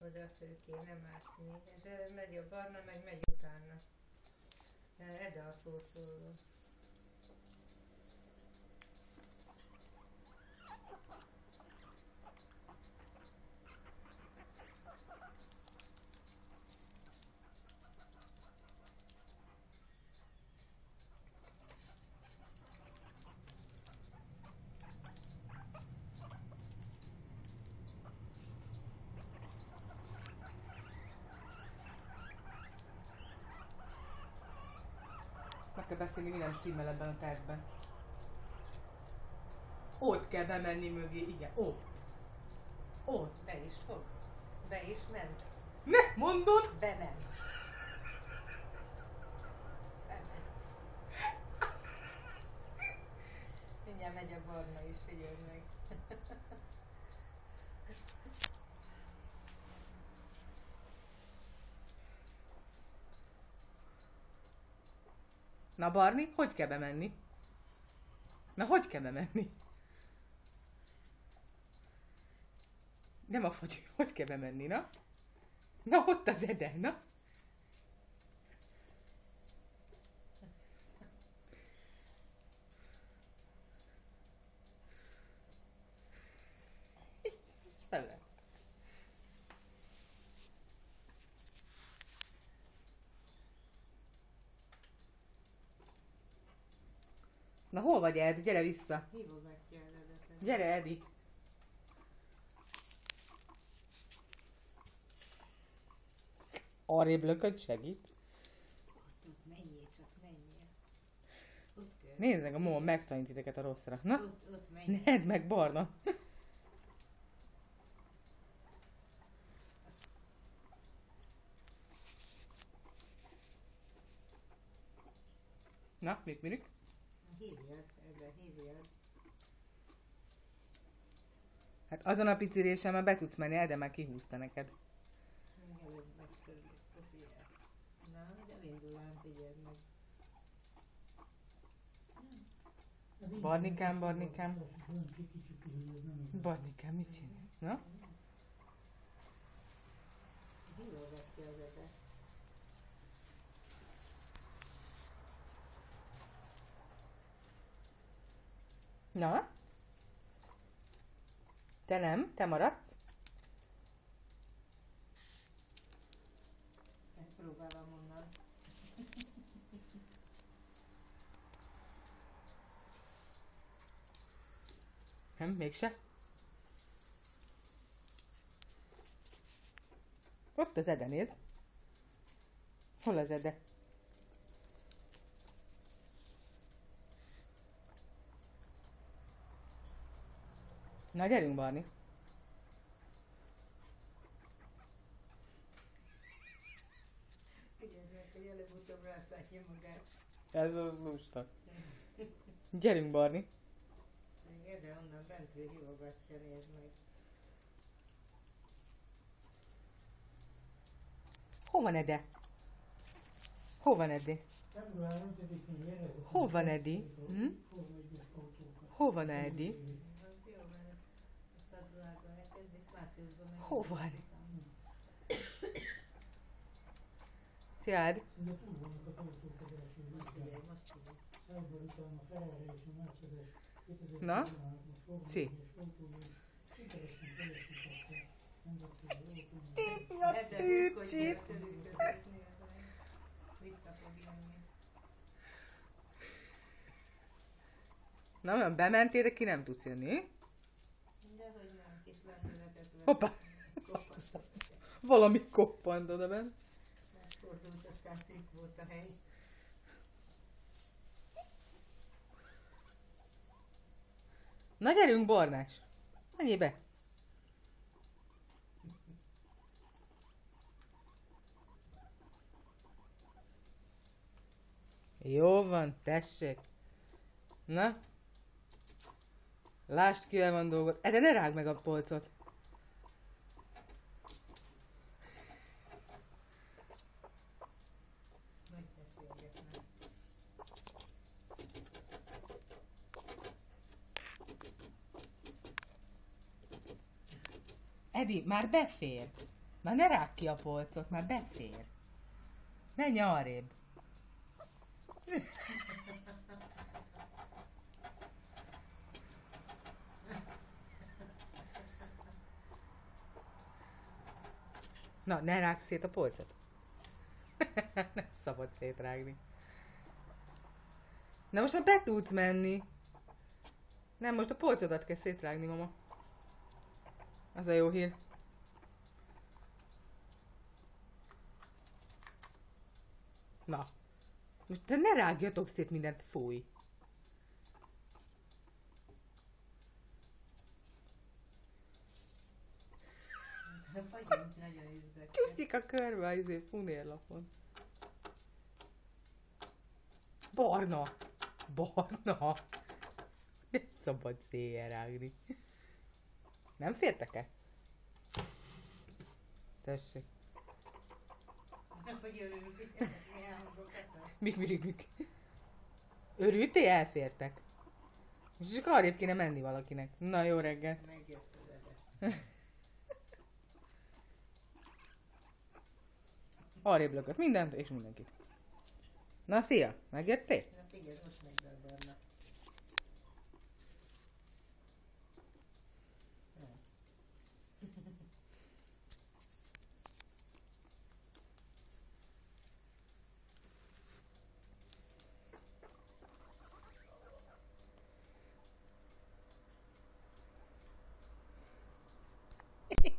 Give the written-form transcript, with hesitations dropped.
Oda fő kéne mászni. Ez megy a barna, meg megy utána. Ede a szószóló. Meg kell beszélni, mi nem stimmel ebben a tervben. Ott kell bemenni mögé, igen, ott. Ott. Be is fog. Be is ment. Ne mondod! Bement. Bement. Mindjárt megy a barna is, figyeld meg. Na Barni, hogy kell bemenni? Na hogy kell bemenni? Nem a fogy, hogy kell bemenni, na? Na ott az Ede, na? Fele. Na hol vagy Ed? Gyere vissza. Hívogatja el Edet. Gyere Edi. Arrébb lököd, segít. Ott menjél, csak menjél. Nézd meg, a mama megtanít titeket a rosszra. Na? Ott menjél. Ned meg Barna. Na, mit műnik? Hívjad, ebbe hívjad. Hát azon a picirésen már be tudsz menni, de már kihúzta neked. Előbb megtörlük a fiát. Na, hogy elindul ám, figyeld meg. Barnikám, Barnikám. Barnikám, mit csinál? Na? Hívogatja az Edet. Na? Te nem? Te maradsz? Megpróbálom onnan. Nem, mégse. Ott az Ede, nézd. Hol az Ede? Na, gyerünk, Barni. Figyeld meg, hogy előbb-utóbb rászállja magát. Ez az lusta. Gyerünk, Barni. De onnan bentről hívogatja, nézd meg. Hol van Ede? Hol van Ede? Hol van Edi? Hm? Hol van Edi? Az jó, mert a februárban elkezdik, márciusban meg... Hol van? Szia, Ed. Figyelj, most figyelj. Na? Ci. Ede, húzkodj el, törülközik, nézd meg. Vissza fog jönni. Na, olyan bementél, de ki nem tudsz jönni. Dehogy nem, kis lendületet vett. Hoppá! Koppantott. Valami koppant oda bent. Megfordult, aztán szűk volt a hely. Na gyerünk, Barnás! Menjél be! Jó van, tessék! Na? Lásd, kivel van dolgod. De ne rágd meg a polcot! Hogy beszélgetnek. Edi, már befér! Már ne rágd ki a polcot, már befér. Menj arrébb. Na, ne rágd szét a polcot. Nem szabad szétrágni. Na most már be tudsz menni. Nem, most a polcodat kell szétrágni, mama. Az a jó hír. Na. Most te ne rágjatok szét mindent, fúj. Vagyunk nagyon izgatja. Csúszik a körbe az punérlapon. Barna! Barna! Nem szabad széjjel rágni. Nem fértek-e? Tessék. Hogy örülünk, hogy ilyen hangokat. Mik. Örültél? Elfértek. És csak arrébb kéne menni valakinek. Na, jó reggel. Megjött az edet. Arrébb lökött mindent és mindenkit. Na, szia! Megjöttél? Na figyelj,